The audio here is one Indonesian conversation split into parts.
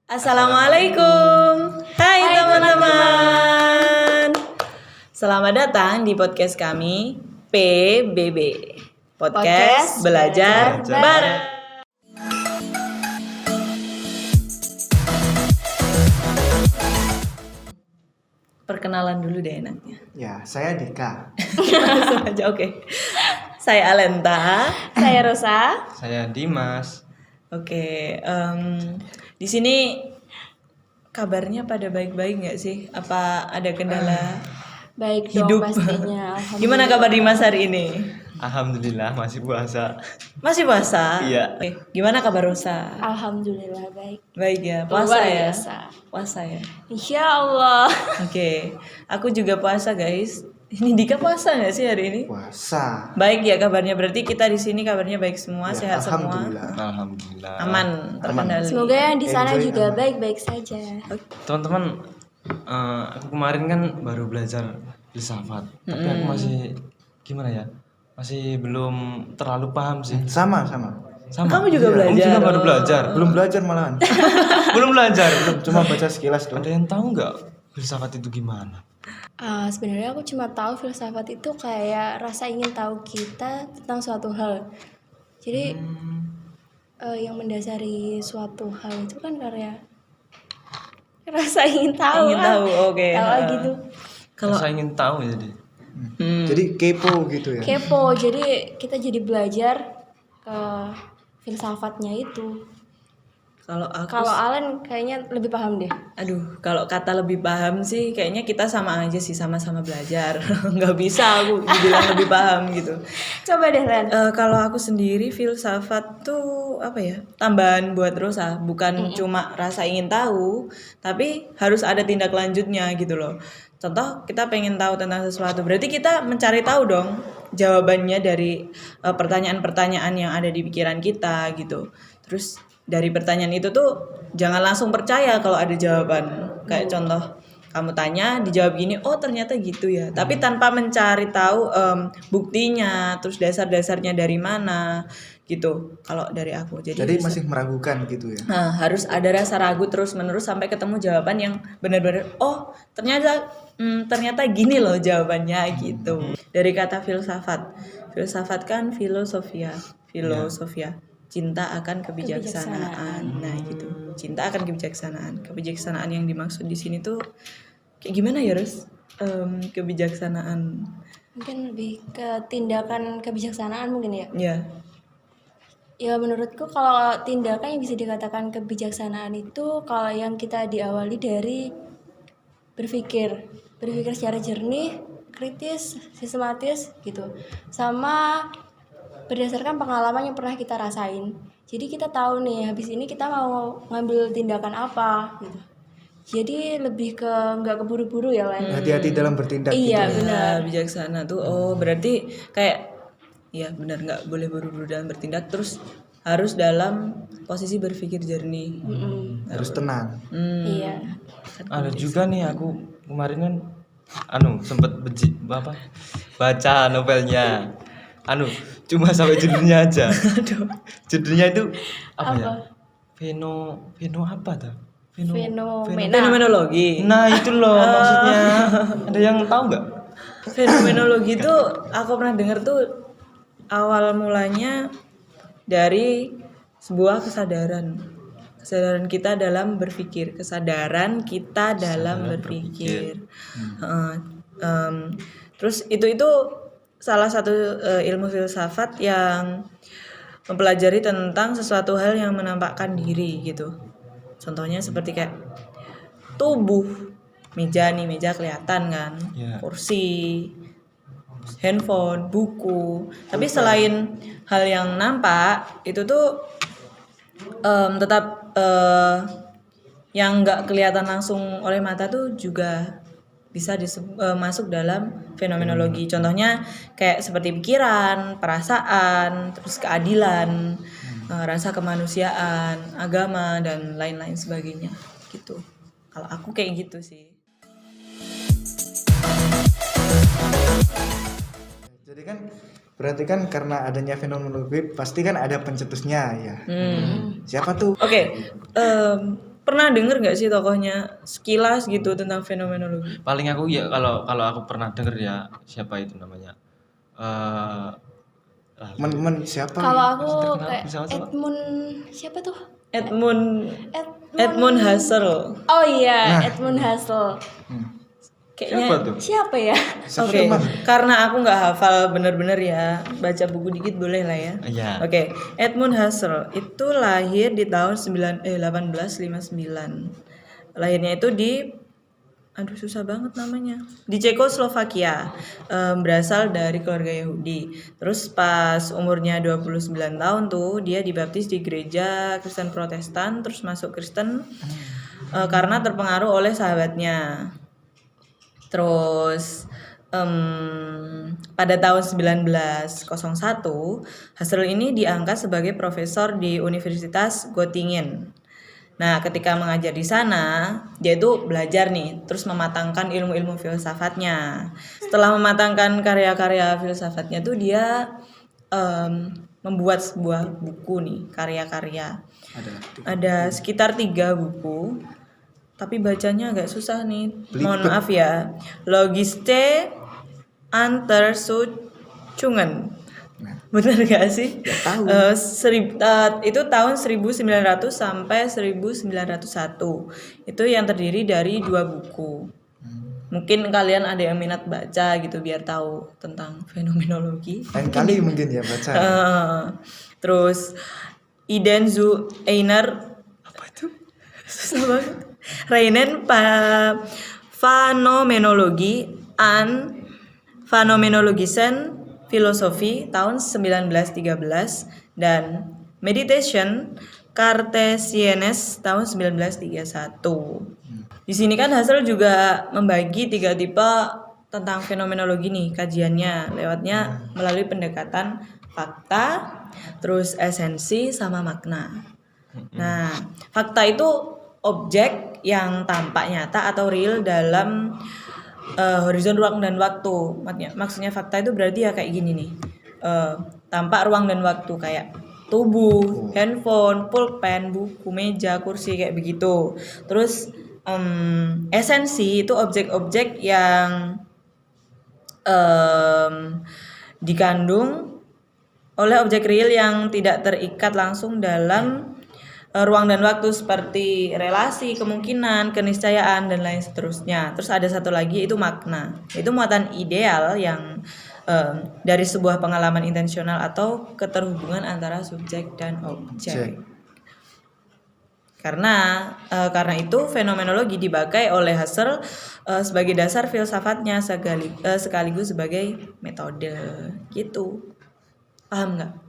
Assalamualaikum. Hai teman-teman. Selamat datang di podcast kami PBB. Podcast Belajar Bareng. Perkenalan dulu deh enaknya. Ya, saya Dika. Langsung aja, oke. Saya Alenta. Saya Rosa. Saya Dimas. Oke, di sini kabarnya pada baik-baik nggak sih? Apa ada kendala Baik hidup? dong pastinya. Gimana kabar Dimas hari ini? Alhamdulillah masih puasa. Masih puasa? Iya. Oke, gimana kabar Rosa? Alhamdulillah baik. Baik ya, puasa Luar ya? biasa. Puasa ya? Insya Allah. Oke, aku juga puasa guys. Ini Dika puasa nggak sih hari ini? Puasa. Baik ya kabarnya, berarti kita di sini kabarnya baik semua, Ya, sehat semua, Alhamdulillah. Alhamdulillah. aman, terkendali. Semoga yang di sana Enjoy juga aman. baik-baik saja. Teman-teman, aku kemarin kan baru belajar filsafat, tapi aku masih gimana ya? Masih belum terlalu paham sih. Sama. Kamu juga Iya, belajar? Kamu juga baru belajar. Belum belajar malahan. Belum belajar. Cuma baca sekilas doang. Ada yang tahu nggak filsafat itu gimana? Sebenarnya aku cuma tahu filsafat itu kayak rasa ingin tahu kita tentang suatu hal. Jadi yang mendasari suatu hal itu kan karena rasa ingin tahu. Ingin tahu, oke. Kalau gitu. Kalau Saya ingin tahu jadi. Jadi kepo gitu ya. Kepo, jadi kita jadi belajar ke filsafatnya itu. kalau aku Kalau Alan kayaknya lebih paham deh. Aduh, kalau kata lebih paham sih kayaknya kita sama aja sih, sama-sama belajar. Nggak bisa aku dibilang lebih paham gitu. Coba deh Len. Kalau aku sendiri filsafat tuh apa ya? Tambahan buat Rosa, bukan cuma rasa ingin tahu, tapi harus ada tindak lanjutnya gitu loh. Contoh kita pengen tahu tentang sesuatu, berarti kita mencari tahu dong jawabannya dari pertanyaan-pertanyaan yang ada di pikiran kita gitu. Terus dari pertanyaan itu tuh jangan langsung percaya kalau ada jawaban. Kayak contoh kamu tanya dijawab gini, oh ternyata gitu ya. Tapi tanpa mencari tahu buktinya, terus dasar-dasarnya dari mana gitu. Kalau dari aku. Jadi masih meragukan gitu ya. Nah, harus ada rasa ragu terus-menerus sampai ketemu jawaban yang benar-benar oh ternyata gini loh jawabannya gitu. Dari kata filsafat. Filsafat kan filosofia. Cinta akan kebijaksanaan. Nah, gitu. Cinta akan kebijaksanaan. Kebijaksanaan yang dimaksud di sini tuh kayak gimana ya, Ros? Kebijaksanaan. Mungkin lebih ke tindakan kebijaksanaan mungkin ya. Ya. Ya menurutku kalau tindakan yang bisa dikatakan kebijaksanaan itu kalau yang kita diawali dari berpikir secara jernih, kritis, sistematis gitu. Sama berdasarkan pengalaman yang pernah kita rasain. Jadi kita tahu nih habis ini kita mau ngambil tindakan apa gitu. Jadi lebih ke nggak keburu-buru ya Len. Hati-hati dalam bertindak Iya gitu. benar. Bijaksana tuh berarti kayak ya benar nggak boleh buru-buru dalam bertindak, terus harus dalam posisi berpikir jernih. Harus tenang. Iya. Ada juga nih aku kemarin kan sempet baca novelnya. Cuma sampai judulnya aja. Judulnya itu apa ya? Feno apa dah? Fenomenologi. Nah itu loh maksudnya. Ada yang tahu nggak? Fenomenologi itu aku pernah dengar tuh awal mulanya dari sebuah kesadaran kita dalam berpikir, Terus itu salah satu ilmu filsafat yang mempelajari tentang sesuatu hal yang menampakkan diri gitu. Contohnya seperti kayak tubuh, meja kelihatan kan, kursi, handphone, buku. Tapi selain hal yang nampak itu tuh tetap yang nggak kelihatan langsung oleh mata tuh juga bisa masuk dalam fenomenologi. Contohnya kayak seperti pikiran, perasaan, terus keadilan, rasa kemanusiaan, agama dan lain-lain sebagainya gitu. Kalau aku kayak gitu sih. Jadi kan berarti kan karena adanya fenomenologi pasti kan ada pencetusnya ya. Siapa tuh? Oke, pernah denger nggak sih tokohnya sekilas gitu tentang fenomenologi? Paling aku ya kalau kalau aku pernah denger ya, siapa itu namanya? Eh Siapa? Kalau aku terkenal kayak filsafat apa? Edmund siapa tuh? Edmund Husserl. Oh iya, Edmund Husserl. Kayaknya Siapa tuh? Siapa ya? Oke, karena aku nggak hafal bener-bener ya, baca buku dikit boleh lah ya. Iya. Oke, Edmund Husserl itu lahir di tahun 1859. Lahirnya itu di, aduh susah banget namanya, di Cekoslovakia. Berasal dari keluarga Yahudi. Terus pas umurnya 29 tahun tuh dia dibaptis di gereja Kristen Protestan, terus masuk Kristen karena terpengaruh oleh sahabatnya. Terus pada tahun 1901 Husserl ini diangkat sebagai profesor di Universitas Göttingen. Nah, ketika mengajar di sana, dia itu belajar nih, terus mematangkan ilmu-ilmu filsafatnya. Setelah mematangkan karya-karya filsafatnya tuh dia membuat sebuah buku nih, karya-karya. Ada sekitar 3 buku. Tapi bacanya agak susah nih. Mohon maaf ya. Logiste Untersuchungen. Benar gak sih? Tahu. Itu tahun 1900 sampai 1901. Itu yang terdiri dari 2 buku. Mungkin kalian ada yang minat baca gitu biar tahu tentang fenomenologi. Lain kali mungkin ya baca. Terus Iden zu einer, apa itu? Susah banget. Reinen Phänomenologie an Phänomenologischen Philosophie tahun 1913 dan Meditation Cartesianes tahun 1931. Di sini kan Husserl juga membagi 3 tipe tentang fenomenologi nih kajiannya, lewatnya melalui pendekatan fakta, terus esensi sama makna. Nah, fakta itu objek yang tampak nyata atau real dalam horizon ruang dan waktu. Maksudnya fakta itu berarti ya kayak gini nih, tampak ruang dan waktu kayak tubuh, handphone, pulpen, buku, meja, kursi kayak begitu. Terus esensi itu objek-objek yang dikandung oleh objek real yang tidak terikat langsung dalam ruang dan waktu seperti relasi, kemungkinan, keniscayaan dan lain seterusnya. Terus ada satu lagi itu makna. Itu muatan ideal yang dari sebuah pengalaman intensional atau keterhubungan antara subjek dan objek. Karena itu fenomenologi dipakai oleh Husserl sebagai dasar filsafatnya sekaligus sebagai metode gitu. Paham nggak?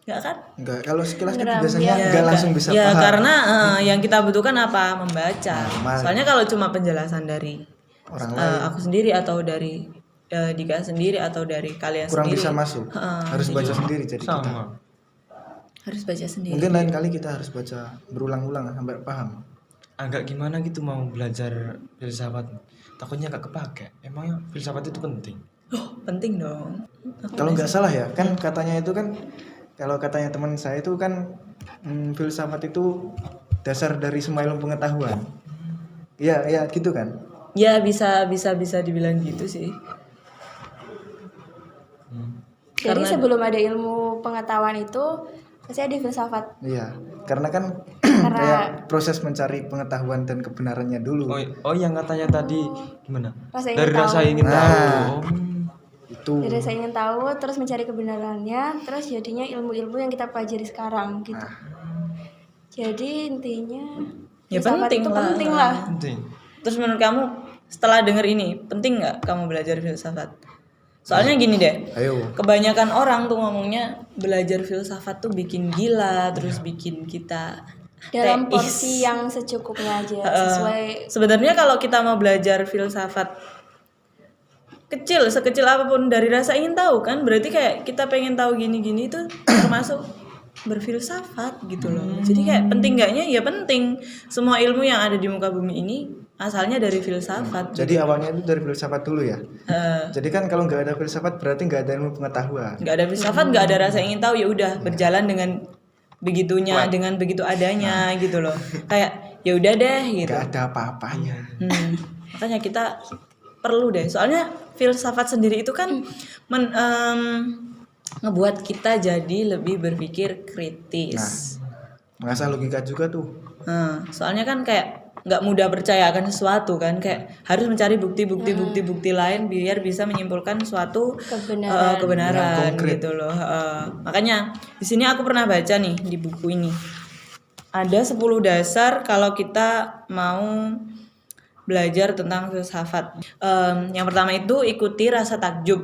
Nggak kan? Enggak, kalau sekilas kan Ngeram, biasanya ya. enggak langsung bisa Ya paham. karena yang kita butuhkan apa? Membaca. Nah, Soalnya kalau cuma penjelasan dari orang lain aku sendiri atau dari Dika sendiri atau dari kalian kurang sendiri bisa masuk. Harus baca sendiri jadi kita. Sama. harus baca sendiri. Mungkin lain kali kita harus baca berulang-ulang sampai paham. Agak gimana gitu mau belajar filsafat. Takutnya gak kepake. Emangnya filsafat itu penting? Oh, penting dong. Kalau nggak salah ya, kan katanya itu kan, kalau katanya teman saya itu kan filsafat itu dasar dari semua ilmu pengetahuan. Iya, ya gitu kan. Ya bisa dibilang gitu sih. Jadi sebelum ada ilmu pengetahuan itu pasti ada filsafat. Iya, karena kan Karena kayak proses mencari pengetahuan dan kebenarannya dulu. Oh yang katanya tadi gimana? Rasa ingin Dari tahu. rasa ingin Nah. tahu. Itu. Jadi saya ingin tahu, terus mencari kebenarannya, terus jadinya ilmu-ilmu yang kita pelajari sekarang gitu. Jadi intinya Ya filsafat penting itu lah. penting lah. Penting. Terus menurut kamu setelah denger ini penting nggak kamu belajar filsafat? Soalnya gini deh, Ayo. kebanyakan orang tuh ngomongnya belajar filsafat tuh bikin gila, terus bikin kita Dalam teis. porsi yang secukupnya aja, sesuai. Sebenarnya kalau kita mau belajar filsafat sekecil apapun dari rasa ingin tahu kan, berarti kayak kita pengen tahu gini-gini itu termasuk berfilsafat gitu loh. Jadi kayak penting nggaknya ya penting. Semua ilmu yang ada di muka bumi ini asalnya dari filsafat. Jadi awalnya itu dari filsafat dulu ya. Jadi kan kalau nggak ada filsafat berarti nggak ada ilmu pengetahuan. Nggak ada filsafat, nggak ada rasa ingin tahu, ya udah berjalan dengan begitunya, dengan begitu adanya gitu loh. Kayak ya udah deh gitu. nggak ada apa-apanya. Makanya kita perlu deh, soalnya filsafat sendiri itu kan ngebuat kita jadi lebih berpikir kritis. Mengasah logika juga tuh. Soalnya kan kayak nggak mudah percaya akan sesuatu kan, kayak harus mencari bukti lain biar bisa menyimpulkan suatu kebenaran Yang konkret. gitu loh. Makanya di sini aku pernah baca nih di buku ini ada 10 dasar kalau kita mau belajar tentang filsafat. Yang pertama itu ikuti rasa takjub.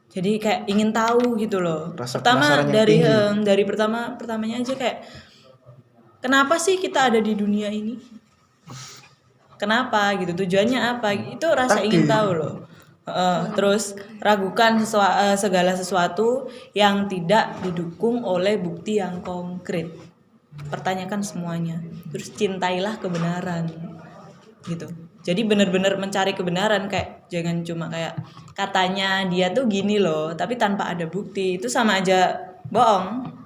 Jadi kayak ingin tahu gitu loh. Rasa Pertama penasaran yang dari pertamanya aja kayak kenapa sih kita ada di dunia ini? Kenapa gitu? Tujuannya apa? Itu rasa ingin tahu loh. Terus ragukan segala sesuatu yang tidak didukung oleh bukti yang konkret. Pertanyakan semuanya. Terus cintailah kebenaran. Gitu. Jadi benar-benar mencari kebenaran, kayak jangan cuma kayak katanya dia tuh gini loh, tapi tanpa ada bukti, itu sama aja bohong.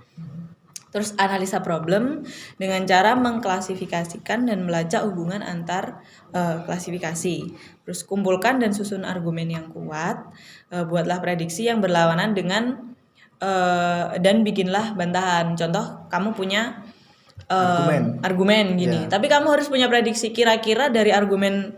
Terus analisa problem dengan cara mengklasifikasikan dan melacak hubungan antar klasifikasi. Terus kumpulkan dan susun argumen yang kuat, buatlah prediksi yang berlawanan dengan dan bikinlah bantahan. Contoh, kamu punya argumen gini, tapi kamu harus punya prediksi kira-kira dari argumen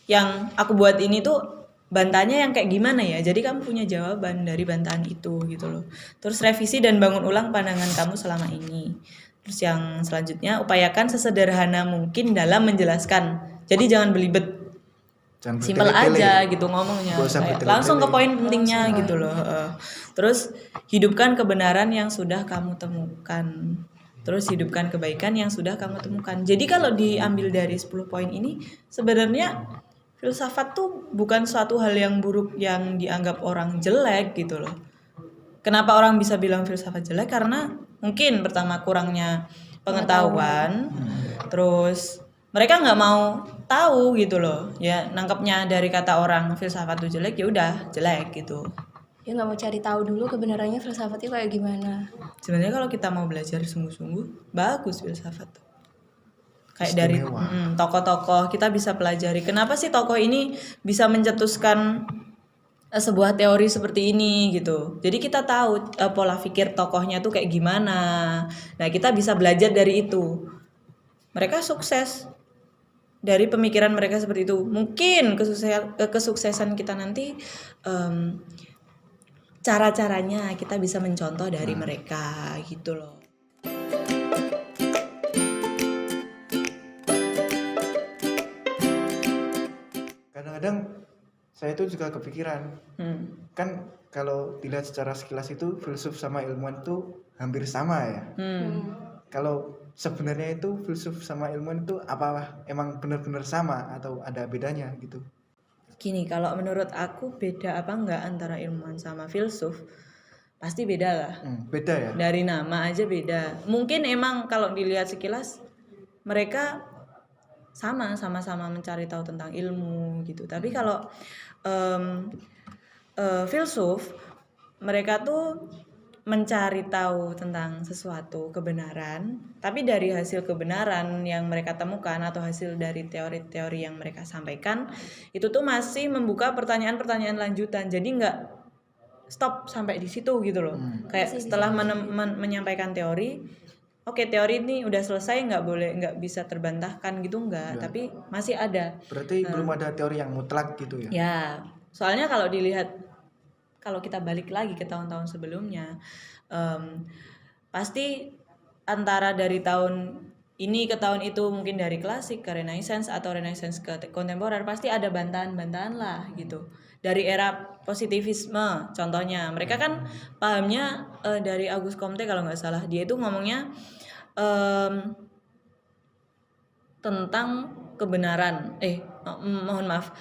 yang aku buat ini tuh bantahannya yang kayak gimana ya. Jadi kamu punya jawaban dari bantahan itu gitu loh. Terus revisi dan bangun ulang pandangan kamu selama ini. Terus yang selanjutnya, upayakan sesederhana mungkin dalam menjelaskan. Jadi jangan belibet. Simpel aja gitu ngomongnya, kayak langsung ke poin pentingnya gitu loh. Terus hidupkan kebenaran yang sudah kamu temukan. Terus hidupkan kebaikan yang sudah kamu temukan. Jadi kalau diambil dari 10 poin ini, sebenarnya filsafat tuh bukan suatu hal yang buruk yang dianggap orang jelek gitu loh. Kenapa orang bisa bilang filsafat jelek? Karena mungkin pertama kurangnya pengetahuan. Terus mereka nggak mau tahu gitu loh. Ya nangkepnya dari kata orang filsafat tuh jelek, ya udah jelek gitu. Ya nggak mau cari tahu dulu kebenarannya filsafat itu kayak gimana. Sebenarnya kalau kita mau belajar sungguh-sungguh, bagus filsafat tuh. Kayak dari tokoh-tokoh kita bisa pelajari kenapa sih tokoh ini bisa mencetuskan sebuah teori seperti ini gitu. Jadi kita tahu pola pikir tokohnya tuh kayak gimana. Nah, kita bisa belajar dari itu. Mereka sukses dari pemikiran mereka seperti itu. Mungkin kesuksesan kita nanti cara-caranya kita bisa mencontoh dari mereka gitu loh. Kadang-kadang saya itu juga kepikiran, kan kalau dilihat secara sekilas itu filsuf sama ilmuwan itu hampir sama ya. Kalau sebenarnya itu filsuf sama ilmuwan itu apa emang benar-benar sama atau ada bedanya gitu? Gini, kalau menurut aku beda apa enggak antara ilmuwan sama filsuf? Pasti beda lah. Beda ya? Dari nama aja beda. Mungkin emang kalau dilihat sekilas mereka sama-sama mencari tahu tentang ilmu gitu. Tapi kalau filsuf, mereka tuh mencari tahu tentang sesuatu kebenaran, tapi dari hasil kebenaran yang mereka temukan atau hasil dari teori-teori yang mereka sampaikan itu tuh masih membuka pertanyaan-pertanyaan lanjutan. Jadi nggak stop sampai di situ gitu loh. Kayak setelah menyampaikan teori, oke, teori ini udah selesai, nggak bisa terbantahkan gitu nggak, tapi masih ada. Berarti belum ada teori yang mutlak gitu ya? Ya, soalnya kalau kita balik lagi ke tahun-tahun sebelumnya, pasti antara dari tahun ini ke tahun itu, mungkin dari klasik ke Renaissance atau Renaissance ke kontemporer, pasti ada bantahan-bantahan lah gitu. Dari era positivisme contohnya, mereka kan pahamnya dari Auguste Comte kalau nggak salah, dia itu ngomongnya tentang kebenaran, mohon maaf,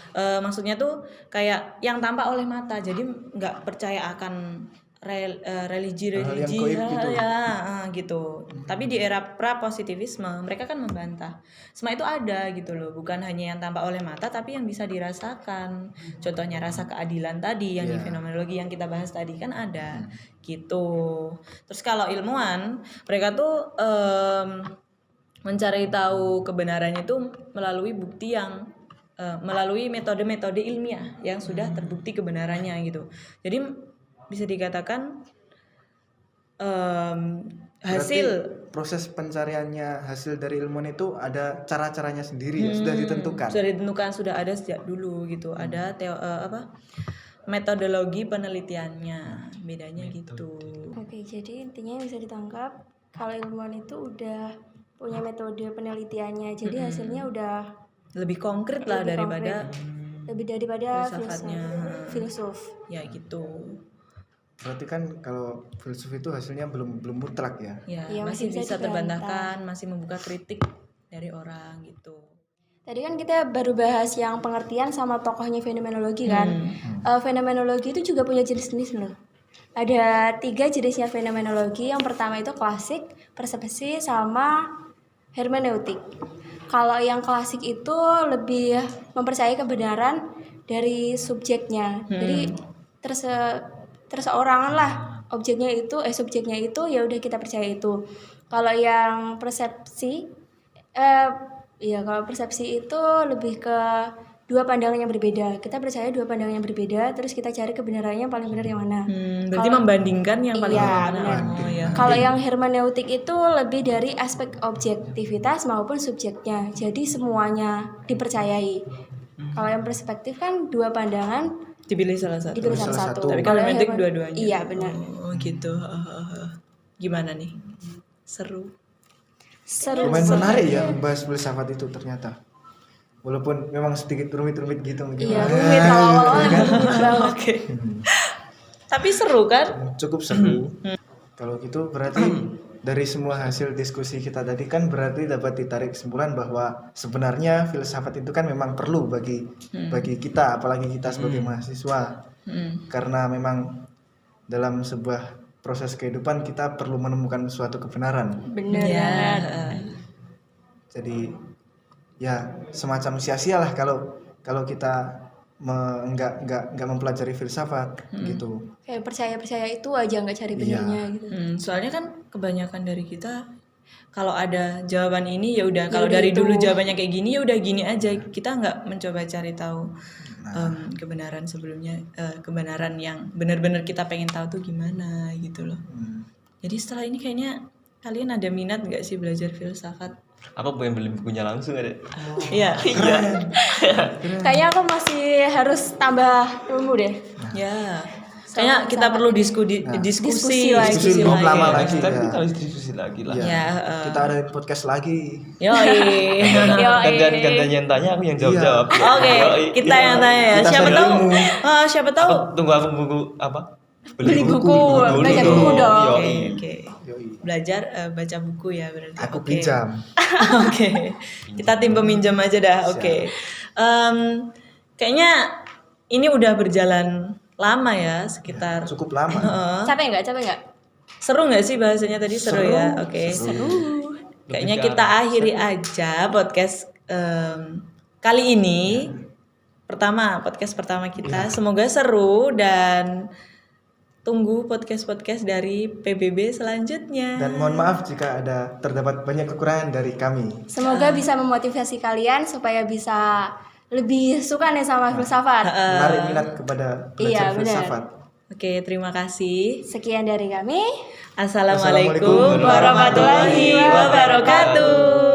maksudnya tuh kayak yang tampak oleh mata, jadi nggak percaya akan religi gitu. Gitu. Tapi di era pra-positivisme mereka kan membantah semua itu ada gitu loh, bukan hanya yang tampak oleh mata tapi yang bisa dirasakan. Contohnya rasa keadilan tadi yang di fenomenologi yang kita bahas tadi kan ada gitu. Terus kalau ilmuwan, mereka tuh mencari tahu kebenarannya itu melalui bukti yang melalui metode-metode ilmiah yang sudah terbukti kebenarannya gitu. Jadi bisa dikatakan hasil Berarti proses pencariannya hasil dari ilmuwan itu ada cara-caranya sendiri ya, sudah ditentukan. sudah ditentukan, sudah ada sejak dulu gitu. Ada metodologi penelitiannya, bedanya gitu. Oke, jadi intinya yang bisa ditangkap kalau ilmuwan itu udah punya metode penelitiannya, jadi hasilnya udah Lebih konkret lah lebih daripada lebih daripada filsafatnya. filsuf. Ya gitu. Berarti kan kalau filsuf itu hasilnya belum mutlak ya. Ya, Iya, masih masih bisa bisa terbantahkan, masih membuka kritik dari orang gitu. Tadi kan kita baru bahas yang pengertian sama tokohnya fenomenologi kan. Fenomenologi itu juga punya jenis-jenis loh. Ada 3 jenisnya fenomenologi. Yang pertama itu klasik, persepsi, sama hermeneutik. Kalau yang klasik itu lebih mempercayai kebenaran dari subjeknya. Jadi terseorangan lah subjeknya itu ya udah kita percaya itu. Kalau yang persepsi kalau persepsi itu lebih ke 2 pandangan yang berbeda. Kita percaya 2 pandangan yang berbeda, terus kita cari kebenarannya yang paling benar yang mana. Berarti membandingkan yang paling Iya, mana? benar. Oh, ya. Kalau yang hermeneutik itu lebih dari aspek objektivitas maupun subjeknya. Jadi semuanya dipercayai. Kalau yang perspektif kan 2 pandangan Dipilih salah satu. dipilih salah salah satu. satu. Tapi kalau yang hermeneutik hermen- dua-duanya. Iya, benar. Oh gitu. Gimana nih? Seru. Lumayan menarik ya membahas filsafat itu ternyata. Walaupun memang sedikit rumit-rumit gitu Iya, gimana. rumit kalau awal-awal emang rumit banget. Oke. Tapi seru kan? Cukup seru. Kalau gitu berarti dari semua hasil diskusi kita tadi kan berarti dapat ditarik kesimpulan bahwa sebenarnya filsafat itu kan memang perlu bagi kita, apalagi kita sebagai mahasiswa. Karena memang dalam sebuah proses kehidupan kita perlu menemukan suatu kebenaran. Bener Ya. banget. Jadi ya semacam sia-sia lah kalau kita nggak mempelajari filsafat gitu. Kayak percaya itu aja nggak cari benernya gitu. Soalnya kan kebanyakan dari kita kalau ada jawaban ini ya udah, Ya kalau udah dari itu. dulu jawabannya kayak gini ya udah gini aja. Kita nggak mencoba cari tahu kebenaran sebelumnya, kebenaran yang benar-benar kita pengen tahu tuh gimana gitu loh. Jadi setelah ini kayaknya kalian ada minat nggak sih belajar filsafat? Apa pengen beli bukunya langsung ada? Iya. Kayaknya aku masih harus tambah ilmu deh. Ya. Kayaknya kita perlu diskusi Diskusi lagi. Diskusi lebih lama lagi. lagi. Tapi ya. kita harus diskusi lagi lah. Ya, Ya, kita ada podcast lagi. Yoi. Gantian yang tanya aku yang jawab. Oke, kita yang tanya ya. Kita Siapa sambil tahu? ilmu. Siapa tahu? Tunggu aku buku apa? Beli buku, baca buku dong. Oke. Yoi. Belajar baca buku ya berarti. Aku Oke. pinjam. Oke. Kita tim peminjam aja dah. Oke. Kayaknya ini udah berjalan lama ya, sekitar Cukup lama. Capek nggak? seru nggak sih bahasanya tadi? Seru ya. Oke. Kayaknya kita akhiri aja podcast kali ini. Podcast pertama kita. Semoga seru dan tunggu podcast-podcast dari PBB selanjutnya. Dan mohon maaf jika terdapat banyak kekurangan dari kami. Semoga bisa memotivasi kalian supaya bisa lebih suka nih sama filsafat. Menarik minat kepada belajar Iya, benar. filsafat. Oke, terima kasih. Sekian dari kami. Assalamualaikum Assalamualaikum warahmatullahi wabarakatuh.